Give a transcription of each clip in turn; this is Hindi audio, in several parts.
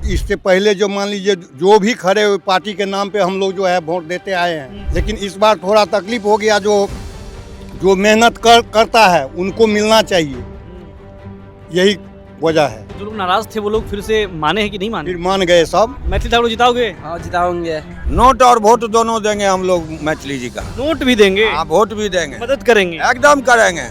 इससे पहले जो मान लीजिए जो भी खड़े हुए पार्टी के नाम पे हम लोग जो है वोट देते आए हैं, लेकिन इस बार थोड़ा तकलीफ हो गया। जो मेहनत करता है उनको मिलना चाहिए, यही वजह है। जो लोग नाराज थे वो लोग फिर से माने हैं कि नहीं माने? फिर मान गए सब। मैथिली ठाकुर जिताओगे? हाँ जिताओगे। नोट और वोट दोनों देंगे हम लोग मैथिली जी का। नोट भी देंगे? हाँ वोट भी देंगे, मदद करेंगे, एकदम करेंगे।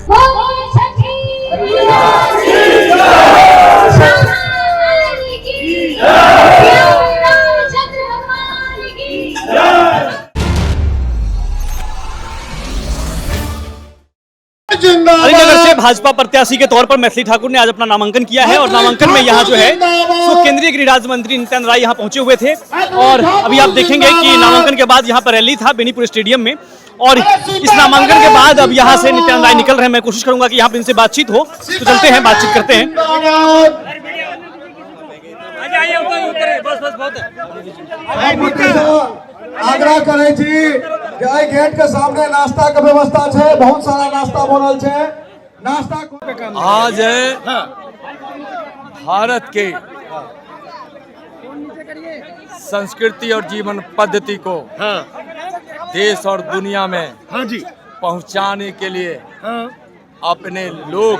अलीनगर से भाजपा प्रत्याशी के तौर पर मैथिली ठाकुर ने आज अपना नामांकन किया है और नामांकन में यहाँ जो है सो केंद्रीय गृह राज्य मंत्री नित्यानंद राय यहाँ पहुंचे हुए थे और अभी आप देखेंगे कि नामांकन के बाद यहाँ पर रैली था बेनीपुर स्टेडियम में और इस नामांकन के बाद अब यहाँ से नित्यानंद राय निकल रहे हैं। मैं कोशिश करूंगा कि यहाँ पर इनसे बातचीत हो, तो चलते हैं बातचीत करते हैं। आग्रह करे छी गेट के सामने नाश्ता के व्यवस्था है, बहुत सारा नाश्ता बनल है। नाश्ता आज भारत के संस्कृति और जीवन पद्धति को देश और दुनिया में पहुंचाने के लिए अपने लोग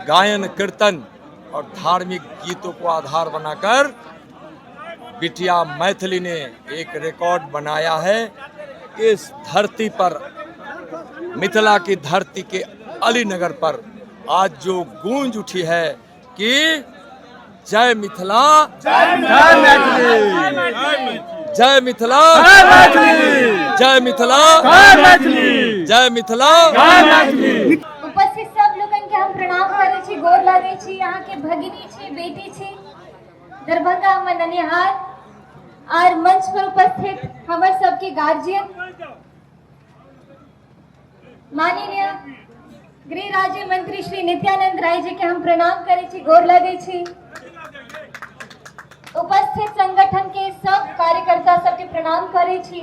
गायन कीर्तन और धार्मिक गीतों को आधार बनाकर बिटिया मैथिली ने एक रिकॉर्ड बनाया है। इस धरती पर, मिथिला की धरती के अलीनगर पर आज जो गूंज उठी है कि जय मिथिला, जय मैथिली, जय मिथिला, जय मिथिला, जय मिथिला। उपस्थित सब लोगन के हम प्रणाम करे छी, गोर लागे छी। यहाँ के भगिनी छी, बेटी छी, दरभंगा हमर ननिहाल और मंच पर उपस्थित हमर सबके गार्जियन, माननीय गृह राज्य मंत्री श्री नित्यानंद राय जी के हम प्रणाम करे छी, गोर लागे छी। उपस्थित संगठन के सब कार्यकर्ता सबके प्रणाम करे छी।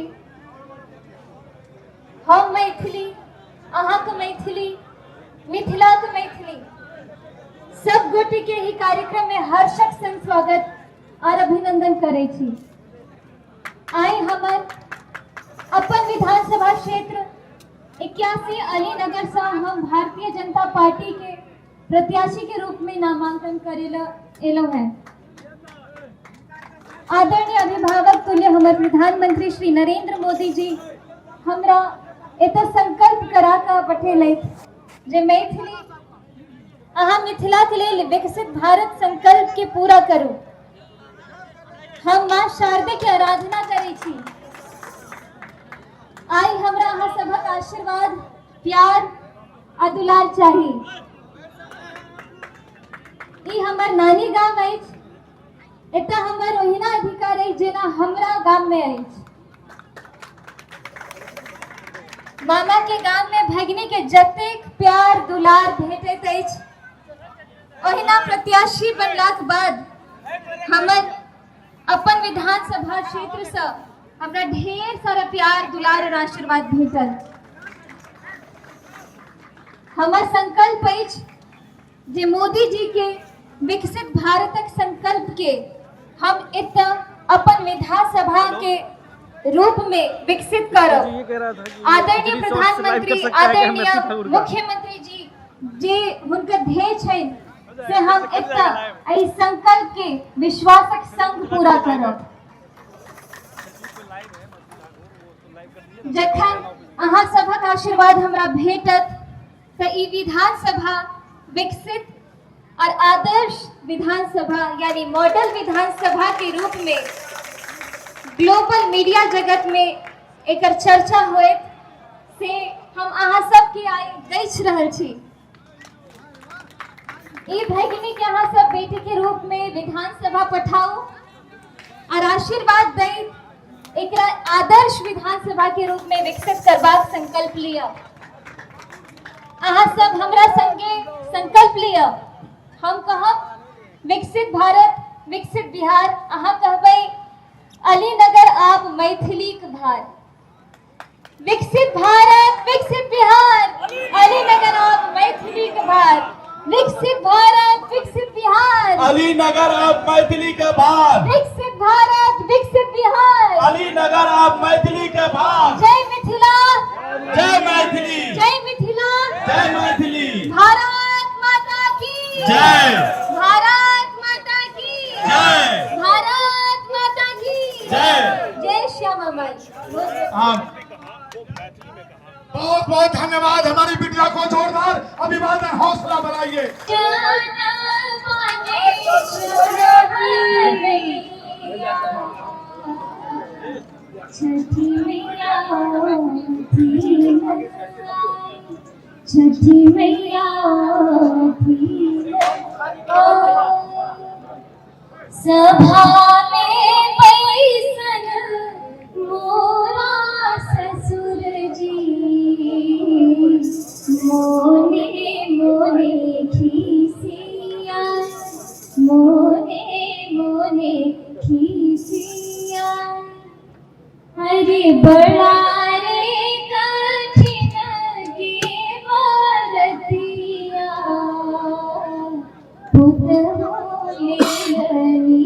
हम मैथिली, अहाँक मैथिली, मिथिलाक मैथिली सब गोटे के ही कार्यक्रम में हर्षक संग स्वागत और अभिनंदन करे छी। आई हमर अपन विधानसभा क्षेत्र 81 अलीनगर से हम भारतीय जनता पार्टी के प्रत्याशी के रूप में नामांकन करेला एलो है। आदरणीय अभिभावक तुल्य हमारे प्रधानमंत्री श्री नरेंद्र मोदी जी हमरा एतो संकल्प करा का पठेले जे मैथिली अहाँ मिथिला के लिए विकसित भारत संकल्प के पूरा करू। हम मां शारदे के आराधना करे छी। आई हमरा अहाँ सबक आशीर्वाद, प्यार आ दुलार चाहिए। ई हमर नानी गांव अछि, एता हमर ओहिना अधिकार अछि जेना हमरा गांव में अछि। मामा के गांव में भगिनी के जतेक प्यार दुलार भेटैत अछि, ओहिना प्रत्याशी बनलाक बाद हमर अपन विधानसभा क्षेत्र से हमरा ढेर सारा प्यार दुलार और आशीर्वाद भेटल। हमर संकल्प अछि जे मोदी जी के विकसित भारतक संकल्प के हम एता अपन विधानसभा के रूप में विकसित करब। आदरणीय प्रधानमंत्री, आदरणीय मुख्यमंत्री जी जे हुनकर ध्येय छनि से हम एता एहि संकल्प के विश्वासक संग पूरा करब। जखन अहाँ सबक आशीर्वाद हमरा भेटत त ई विधानसभा विकसित और आदर्श विधानसभा यानी मॉडल विधानसभा के रूप में ग्लोबल मीडिया जगत में एकर चर्चा होएत से हम अहाँ सबके आइ गछ रहल छी। ई भगिनी के अहाँ सब बेटी के रूप में विधानसभा पठाओ और आशीर्वाद दे एकरा आदर्श विधानसभा के रूप में विकसित करबाक संकल्प लिया। अहाँ सब हमरा संगे संकल्प लिया हम कहब विकसित भारत विकसित बिहार, अहाँ कहबै अलीनगर आप मैथिली के भार। विकसित भारत विकसित बिहार, अलीनगर आप मैथिली के भार। विकसित भारत विकसित बिहार, अलीनगर आप मैथिली के भार। विकसित भारत विकसित बिहार, अलीनगर आप मैथिली के भार। जय मिथिला, जय मैथिली, जय मिथिला, जय मैथिली। भारत माता की जय, भारत माता की जय, भारत माता की जय। जय श्यामा माई। आप बहुत बहुत धन्यवाद। हमारी बिटिया को जोरदार अभिवादन, हौसला बढ़ाइए। छठी मैया छठी मैया सभा में बैसन मोरा ससुर जी, मोने मोने खीसिया, मोने मोने खीसिया। अरे बड़ा रे कठिन के बरतिया, पुत होले लनी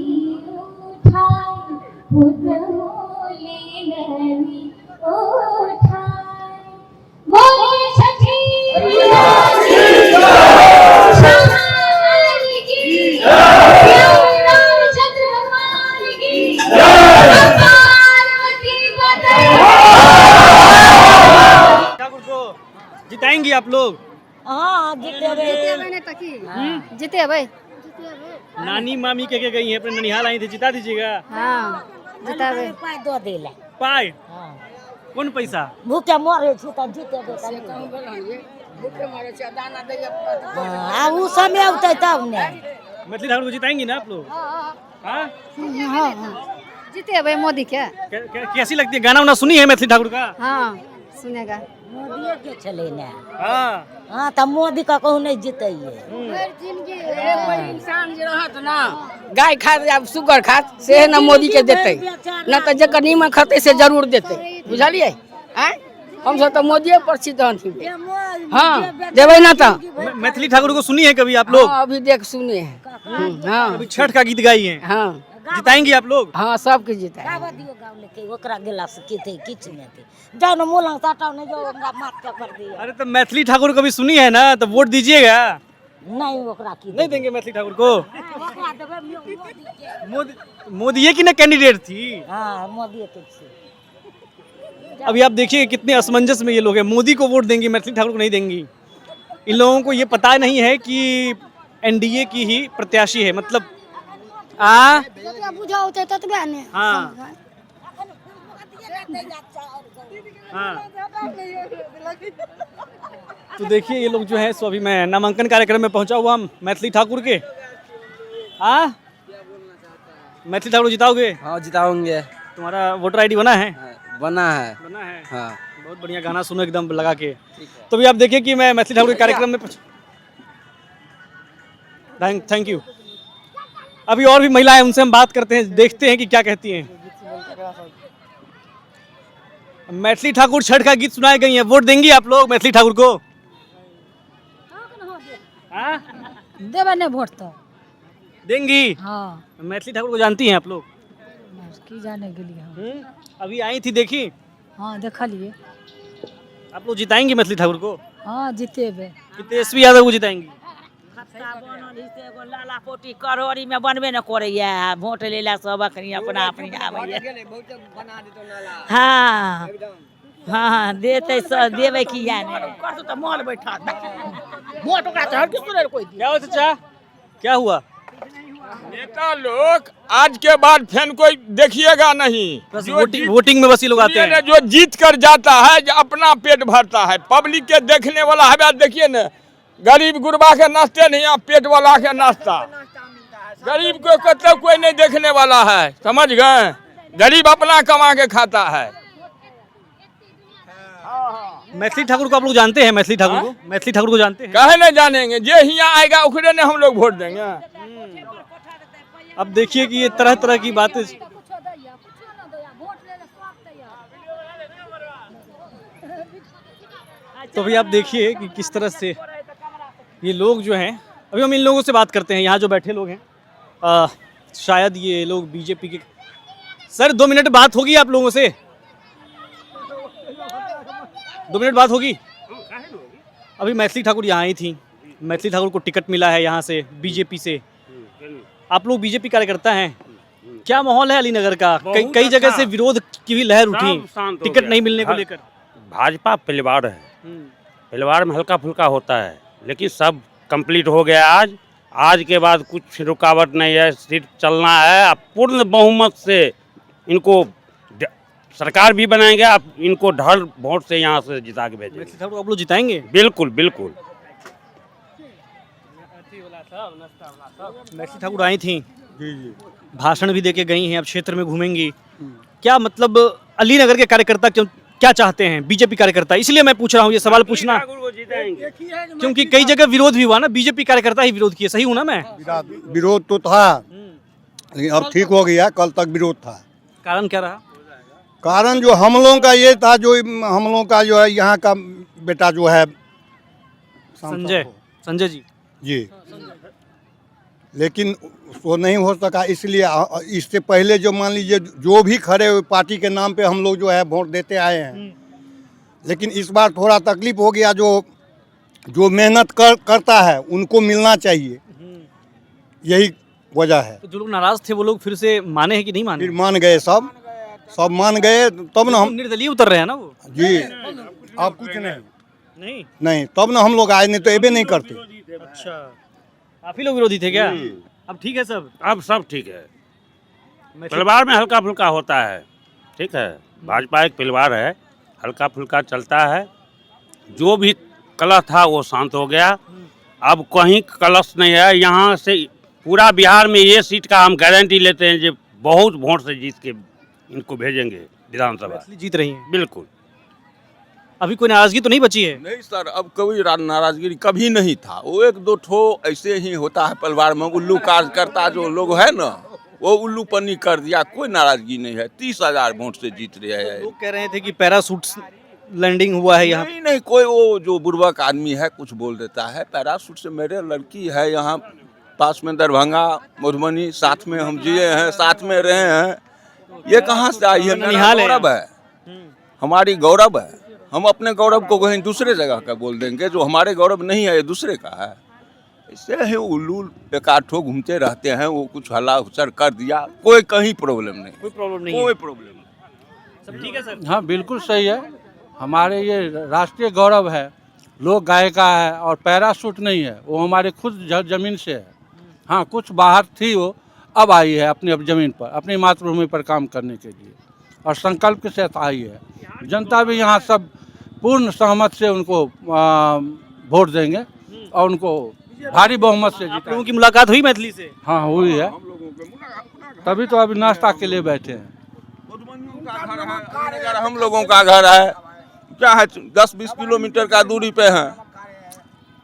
उठाई, पुत होले लनी उठाई। बोले छठी शान की, रामचंद्र भगवान की, पार्वती ठाकुर को जिताएंगे आप लोग? हाँ जीते भाई। नानी मामी के गई है, अपने ननिहाल आई थी, जिता दीजिएगा। हाँ जिताबे। पाई दो दिले। पाए हाँ। कौन पैसा? भूखे मरे छी त जीतेबे हाँ, उ समय औते तब ने। मैथिली ठाकुर को जिताएंगे ना आप लोग? हाँ? जीते भाई मोदी के। कैसी लगती है? गाना वाना सुनी है मैथिली ठाकुर का? हाँ सुनेगा। मोदी के चले ने। हाँ हाँ त मोदी का कहू नहीं जीतइए। इंसान जे रहत ना, गाय खात या सुगर खात से न मोदी के देते, न त जकर नीमन खते से जरूर देते। बुझलिए? हैं? हम सब तो मोदी पर सिद्धांत ही। हाँ देवे ना त। मैथिली ठाकुर को सुनी है कभी आप लोग? हाँ, अभी देख सुने हैं। हाँ अभी छठ का गीत गाई है। हाँ जिताएंगे आप लोग? हाँ सब के जीता है। गावा दियो गाव लेके ओकरा गेला से केते किछ ने थे। जाओ न मोला साटाव ने जाओ हमरा मात के कर दिया। अरे तो मैथिली ठाकुर कभी सुनी है ना, तो वोट दीजिएगा। नहीं ओकरा की नहीं देंगे मैथिली ठाकुर को? ओकरा देबे मोदी के। मोदी की ना कैंडिडेट थी। हाँ मोदी के छी। अभी आप देखिए कितने असमंजस में ये लोग हैं। मोदी को वोट देंगी, मैथिली ठाकुर को नहीं देंगी। इन लोगों को ये पता नहीं है कि एनडीए की ही प्रत्याशी है, मतलब बुझाओ ततबे ने। हाँ हाँ। तो देखिए ये लोग जो है सो अभी मैं नामांकन कार्यक्रम में पहुंचा हुआ हूं मैथिली ठाकुर के। हाँ मैथिली ठाकुर जिताओगे? हाँ जिताओगे। तुम्हारा वोटर आईडी बना है? बना है। बना है। हाँ बहुत बढ़िया, गाना सुनो एकदम लगा के। तो अभी आप देखिए कि मैं मैथिली ठाकुर के कार्यक्रम में थैंक यू। अभी और भी महिलाएं, उनसे हम बात करते हैं, देखते हैं कि क्या कहती हैं। मैथिली ठाकुर छठ का गीत सुनाई गई है, वोट देंगी आप लोग मैथिली ठाकुर को? हाँ? देवे ने वोट तो देंगी। हाँ मैथिली ठाकुर को जानती हैं आप लोग? की जाने के लिए। अभी आई थी, देखी? हाँ देखलिए। आप लोग जिताएंगे मैथिली ठाकुर को? हाँ जीतेबे। कि तेजस्वी यादव को जिताएंगी? लाला पोटी करौरी में बनबे न करैया, वोट लेला सब अखनी अपना अपनी आबैया। हाँ हाँ देते सब देवे की जाने। कर तो माल बैठा वोट ओकरा तो हर किस तरह कोई क्या हुआ चाचा? क्या हुआ? नेता लोग आज के बाद फिर कोई देखिएगा नहीं। बस वोटिंग में बस ये लोग आते हैं। जो जीत कर जाता है जो अपना पेट भरता है, पब्लिक के देखने वाला है। देखिए न, गरीब गुरबा के नाचते नहीं, यहाँ पेट वाला के नाचता। गरीब को कतौ कोई नहीं देखने वाला है, समझ गए? गरीब अपना कमा के खाता है। मैथिली ठाकुर को आप लोग जानते हैं? मैथिली ठाकुर को, मैथिली ठाकुर को जानते हैं? कहे नहीं जानेंगे, जे यहाँ आएगा उखरे ने हम लोग वोट देंगे। अब देखिए कि ये तरह तरह की बातें। तो अभी आप देखिए कि किस तरह से ये लोग जो हैं, अभी हम इन लोगों से बात करते हैं, यहाँ जो बैठे लोग हैं, शायद ये लोग बीजेपी के। सर 2 मिनट बात होगी आप लोगों से? 2 मिनट बात होगी? अभी मैथिली ठाकुर यहाँ आई थी, मैथिली ठाकुर को टिकट मिला है यहाँ से बीजेपी से। आप लोग बीजेपी कार्यकर्ता हैं, क्या माहौल है अलीनगर का? कई जगह से विरोध की भी लहर उठी टिकट नहीं मिलने को लेकर। भाजपा परिवार है, परिवार में हल्का फुल्का होता है, लेकिन सब कंप्लीट हो गया। आज के बाद कुछ रुकावट नहीं है, सीट चलना है। पूर्ण बहुमत से इनको सरकार भी बनाएंगे, आप इनको ढल वोट से यहाँ से जिता के भेजेंगे। मैथिली ठाकुर आप लोग जिताएंगे? बिल्कुल बिल्कुल। मैथिली ठाकुर आई थी, भाषण भी देके गई हैं, अब क्षेत्र में घूमेंगी। क्या मतलब अलीनगर के कार्यकर्ता क्या चाहते हैं, बीजेपी कार्यकर्ता? इसलिए मैं पूछ रहा हूँ ये सवाल पूछना, क्योंकि कई जगह विरोध भी हुआ ना, बीजेपी कार्यकर्ता ही विरोध किए। सही हूँ ना मैं? विरोध तो था, लेकिन अब ठीक हो गया। कल तक विरोध था। कारण क्या रहा? कारण जो हम लोगों का ये था, जो हम लोगों का जो है यहाँ का बेटा जो है संजय जी, लेकिन वो नहीं हो सका। इसलिए इससे पहले जो मान लीजिए जो भी खड़े हुए पार्टी के नाम पे हम लोग जो है वोट देते आए हैं, लेकिन इस बार थोड़ा तकलीफ हो गया। जो मेहनत करता है उनको मिलना चाहिए, यही वजह है। तो जो लोग नाराज थे वो लोग फिर से माने हैं कि नहीं माने? फिर मान गए, सब मान गए, तब ना हम निर्दलीय उतर रहे हैं ना वो जी। अब कुछ नहीं, तब ना हम लोग आए, नहीं तो एबे नहीं करते। अच्छा, आप ही लोग विरोधी थे क्या? अब ठीक है सब? अब सब ठीक है, परिवार में हल्का फुल्का होता है, ठीक है। भाजपा एक परिवार है, हल्का फुल्का चलता है। जो भी कलह था वो शांत हो गया, अब कहीं कलश नहीं है। यहाँ से पूरा बिहार में ये सीट का हम गारंटी लेते हैं जो बहुत वोट से जीत के इनको भेजेंगे विधानसभा। जीत रही हैं? बिल्कुल। अभी कोई नाराजगी तो नहीं बची है? नहीं सर, अब कोई नाराजगी कभी नहीं था। वो 1-2 ठो ऐसे ही होता है परिवार में, उल्लू कार्यकर्ता जो लोग है ना, वो उल्लू पन्नी कर दिया। कोई नाराजगी नहीं है, 30,000 वोट से जीत रहे हैं। लोग कह रहे थे कि पैराशूट लैंडिंग हुआ है यहाँ। नहीं, कोई वो जो बुर्बक आदमी है कुछ बोल देता है। पैराशूट से मेरे लड़की है यहाँ पास में, दरभंगा मधुबनी, साथ में हम जिए हैं, साथ में रहे हैं। ये कहाँ से आई है? मेरा गौरव है, हमारी गौरव है। हम अपने गौरव को कहीं दूसरे जगह का बोल देंगे, जो हमारे गौरव नहीं है, ये दूसरे का है। इससे ही उल्लू एकाठो घूमते रहते हैं, वो कुछ हल्ला हुचर कर दिया, कोई कहीं प्रॉब्लम नहीं, कोई प्रॉब्लम नहीं, सब ठीक है सर? हाँ बिल्कुल सही है। हमारे ये राष्ट्रीय गौरव है, लोक गायिका है, और पैराशूट नहीं है, वो हमारे खुद जमीन से है। हाँ, कुछ बाहर थी, वो अब आई है अपनी जमीन पर, अपनी मातृभूमि पर काम करने के लिए, और संकल्प के साथ आई है। जनता भी यहाँ सब पूर्ण सहमत से उनको वोट देंगे और उनको भारी बहुमत से जीता। लोगों की मुलाकात हुई मैथिली से? हाँ हुई है, तभी तो अभी नाश्ता के लिए बैठे हैं। हम लोगों का घर है, क्या है, 10-20 किलोमीटर का दूरी पे है।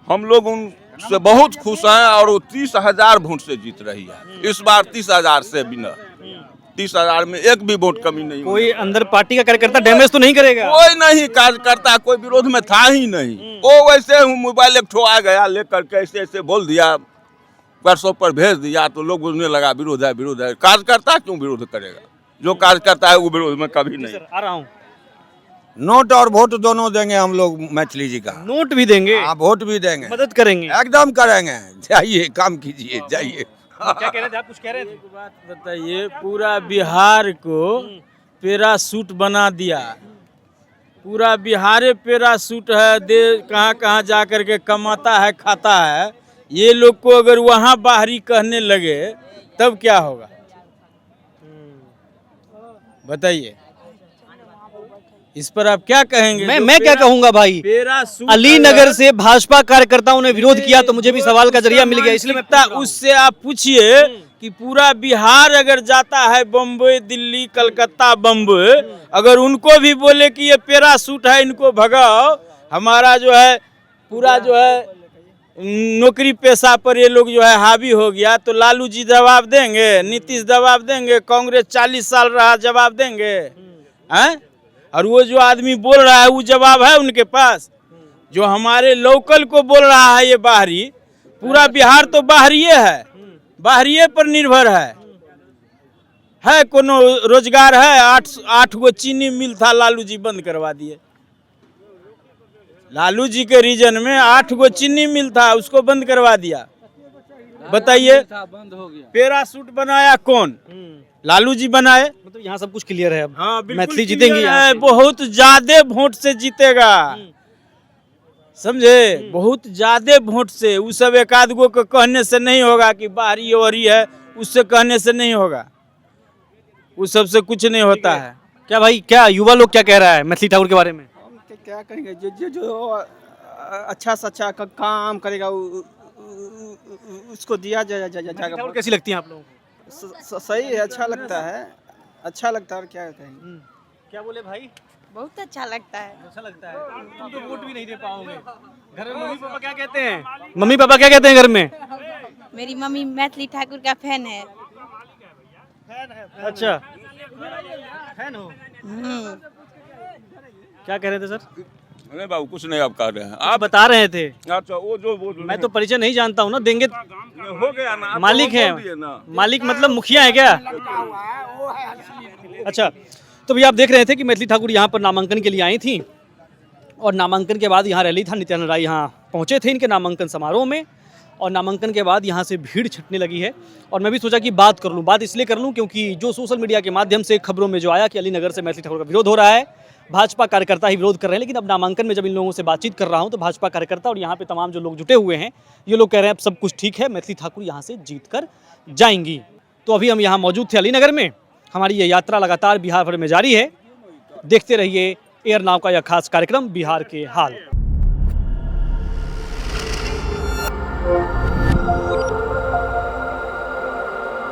हम लोग उनसे बहुत खुश हैं, और वो 30,000 वोट से जीत रही है इस बार। 30,000 से बिना 30,000 में एक भी वोट कमी नहीं। कोई अंदर पार्टी का कार्यकर्ता डैमेज तो नहीं करेगा? कोई नहीं, कार्यकर्ता कोई विरोध में था ही नहीं। वो वैसे मोबाइल एक ठो आ गया लेकर के ऐसे बोल दिया, व्हाट्सएप पर भेज दिया, तो लोग बोलने लगा विरोध है, विरोध है। कार्यकर्ता क्यों विरोध करेगा? जो कार्यकर्ता है वो विरोध में कभी नहीं। आ रहा हूँ। नोट और वोट दोनों देंगे हम लोग मैथिली जी का। नोट भी देंगे? हाँ, वोट भी देंगे, मदद करेंगे, एकदम करेंगे। जाइए काम कीजिए, जाइए। क्या कह रहे थे आप? कुछ कह रहे थे? एक बात बताइए, पूरा बिहार को पैराशूट बना दिया, पूरा बिहार पैराशूट है, कहाँ कहाँ जा कर के कमाता है, खाता है। ये लोग को अगर वहाँ बाहरी कहने लगे तब क्या होगा बताइए? इस पर आप क्या कहेंगे? मैं क्या कहूंगा भाई? अलीनगर से भाजपा कार्यकर्ताओं ने विरोध किया, तो मुझे भी सवाल का जरिया मिल गया, इसलिए उससे आप पूछिए कि पूरा बिहार अगर जाता है बम्बई, दिल्ली, कलकत्ता, बम्बई, अगर उनको भी बोले कि ये पैरासूट है इनको भगाओ, हमारा जो है पूरा जो है नौकरी पेशा पर ये लोग जो है हावी हो गया, तो लालू जी जवाब देंगे, नीतीश जवाब देंगे, कांग्रेस 40 साल रहा जवाब देंगे हैं? और वो जो आदमी बोल रहा है वो जवाब है उनके पास? जो हमारे लोकल को बोल रहा है ये बाहरी, पूरा बिहार तो बाहरिये है, बाहरिये पर निर्भर है कोनो रोजगार है? 8 गो चीनी मिल था, लालू जी बंद करवा दिए। लालू जी के रीजन में 8 गो चीनी मिल था, उसको बंद करवा दिया। बताइए, बंद हो गया। पैरासूट बनाया कौन? लालू जी बनाए। मतलब यहाँ सब कुछ क्लियर है अब। हाँ, बिल्कुल मैथिली जीतेंगी clear यहाँ है, से। बहुत ज्यादा वोट से जीतेगा, समझे? बहुत ज्यादा वोट से। उस सब एक आध गो को कहने से नहीं होगा कि बाहरी ओरी है, उससे कहने से नहीं होगा, उस सब से कुछ नहीं होता है। क्या भाई, क्या युवा लोग क्या कह रहा है मैथिली ठाकुर के बारे में? क्या कहेंगे, जो अच्छा से अच्छा काम करेगा उसको दिया जाएगा। कैसी लगती है आप लोगों को? सही है, अच्छा लगता है, अच्छा लगता है। और क्या कहेंगे? क्या बोले भाई? बहुत अच्छा लगता है। अच्छा लगता है। तुम तो वोट भी नहीं दे पाओगे। घर में मम्मी पापा क्या कहते हैं? मम्मी पापा क्या कहते हैं घर में? मेरी मम्मी मैथिली ठाकुर का फैन है। अच्छा, फैन हो? क्या कह रहे थे सर? नहीं बाबू, कुछ नहीं आप कह रहे हैं। आप बता रहे थे। अच्छा, वो जो मैं तो परिचय नहीं जानता हूँ ना, देंगे। हो गया ना, मालिक है, मालिक मतलब मुखिया है क्या? अच्छा, तो भैया आप देख रहे थे कि मैथिली ठाकुर यहाँ पर नामांकन के लिए आई थी, और नामांकन के बाद यहाँ रैली था, नित्यानंद राय यहाँ पहुँचे थे इनके नामांकन समारोह में, और नामांकन के बाद यहाँ से भीड़ छटने लगी है। और मैं भी सोचा कि बात कर लूँ, बात इसलिए कर लूँ क्योंकि जो सोशल मीडिया के माध्यम से खबरों में जो आया कि अलीनगर से मैथिली ठाकुर का विरोध हो रहा है, भाजपा कार्यकर्ता ही विरोध कर रहे हैं। लेकिन अब नामांकन में जब इन लोगों से बातचीत कर रहा हूं तो भाजपा कार्यकर्ता और यहाँ पे तमाम जो लोग जुटे हुए हैं, ये लोग कह रहे हैं अब सब कुछ ठीक है, मैथिली ठाकुर यहाँ से जीत कर जाएंगी। तो अभी हम यहाँ मौजूद थे अलीनगर में। हमारी ये यात्रा लगातार बिहार भर में जारी है। देखते रहिए एयर नाव का यह खास कार्यक्रम बिहार के हाल।